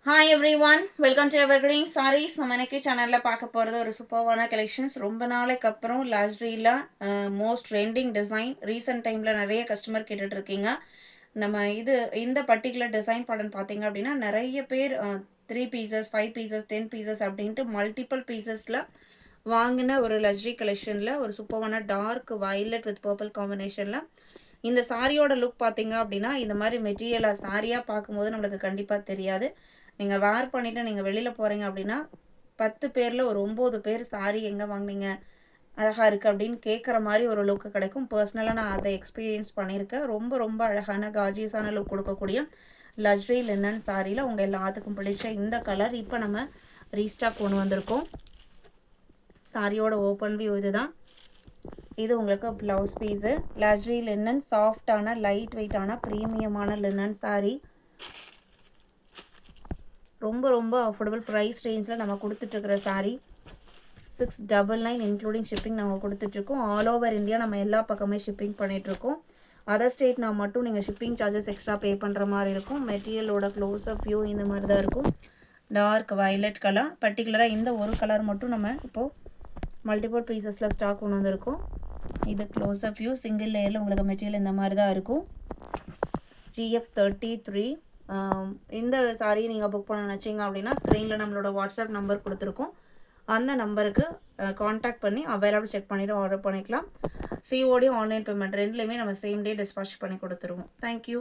Hi everyone, welcome to Evergreen Sarees. நம்ம இன்னைக்கு சேனலில் பார்க்க போகிறது ஒரு சூப்பர்வான கலெக்ஷன்ஸ். ரொம்ப நாளைக்கு அப்புறம் லாஸ்ட்ரியில் மோஸ்ட் ட்ரெண்டிங் டிசைன். ரீசெண்ட் டைமில் நிறைய கஸ்டமர் கேட்டுட்ருக்கீங்க. நம்ம இந்த பர்டிகுலர் டிசைன் படம் பார்த்தீங்க அப்படின்னா நிறைய பேர் 3 பீசஸ் 5 பீசஸ் 10 பீசஸ் அப்படின்ட்டு மல்டிபிள் பீசஸில் வாங்கின ஒரு லக்ஸரி கலெக்ஷனில் ஒரு சூப்பர்வான டார்க் வயலட் வித் பர்பிள் காம்பினேஷனில் இந்த சாரியோட லுக் பார்த்தீங்க அப்படின்னா இந்த மாதிரி மெட்டீரியலாக சாரியாக பார்க்கும்போது நம்மளுக்கு கண்டிப்பாக தெரியாது. நீங்கள் வேர் பண்ணிவிட்டு நீங்கள் வெளியில் போகிறீங்க அப்படின்னா 10 பேரில் ஒரு 9 பேர் சாரி எங்கே வாங்கினீங்க, அழகாக இருக்குது அப்படின்னு கேட்குற மாதிரி ஒரு லுக்கு கிடைக்கும். பர்சனலாக நான் அதை எக்ஸ்பீரியன்ஸ் பண்ணியிருக்கேன். ரொம்ப ரொம்ப அழகான காஜியஸான லுக் கொடுக்கக்கூடிய லக்ஸரி லினன் சாரியில் உங்கள் எல்லாத்துக்கும் பிடிச்ச இந்த கலர் இப்போ நம்ம ரீஸ்டாக் கொண்டு வந்திருக்கோம். சாரியோட ஓப்பன் வியூ இதுதான். இது உங்களுக்கு ப்ளவுஸ் பீஸு. லக்ஸரி லினன் சாஃப்டான லைட் வெயிட்டான ப்ரீமியமான லினன் சாரி. ரொம்ப ரொம்ப அஃபோர்டபுள் ப்ரைஸ் ரேஞ்சில் நம்ம கொடுத்துட்ருக்கிற சாரீ. 699 இன்க்ளூடிங் ஷிப்பிங் நம்ம கொடுத்துட்ருக்கோம். ஆல் ஓவர் இந்தியா நம்ம எல்லா பக்கமே ஷிப்பிங் பண்ணிகிட்ருக்கோம். அதர் ஸ்டேட்னா மட்டும் நீங்கள் ஷிப்பிங் சார்ஜஸ் எக்ஸ்ட்ரா பே பண்ணுற மாதிரி இருக்கும். மெட்டீரியலோட க்ளோஸ்அப் வியூ இந்த மாதிரி தான் இருக்கும். டார்க் வயலட் கலர், பர்டிகுலராக இந்த ஒரு கலர் மட்டும் நம்ம இப்போது மல்டிபிள் பீசஸில் ஸ்டாக் கொண்டு வந்திருக்கோம். இது க்ளோஸ்அப் வியூ. சிங்கிள் லேயரில் உங்களுக்கு மெட்டீரியல் இந்த மாதிரி தான் இருக்கும். GF33. இந்த சாரியை நீங்கள் புக் பண்ண நினச்சிங்க அப்படின்னா ஸ்க்ரீனில் நம்மளோட வாட்ஸ்அப் நம்பர் கொடுத்துருக்கோம். அந்த நம்பருக்கு காண்டாக்ட் பண்ணி அவைலபிள் செக் பண்ணிவிட்டு ஆர்டர் பண்ணிக்கலாம். COD ஆன்லைன் பேமெண்ட் ரெண்டுலேயுமே நம்ம சேம் டே டிஸ்பாச் பண்ணி கொடுத்துருவோம். தேங்க்யூ.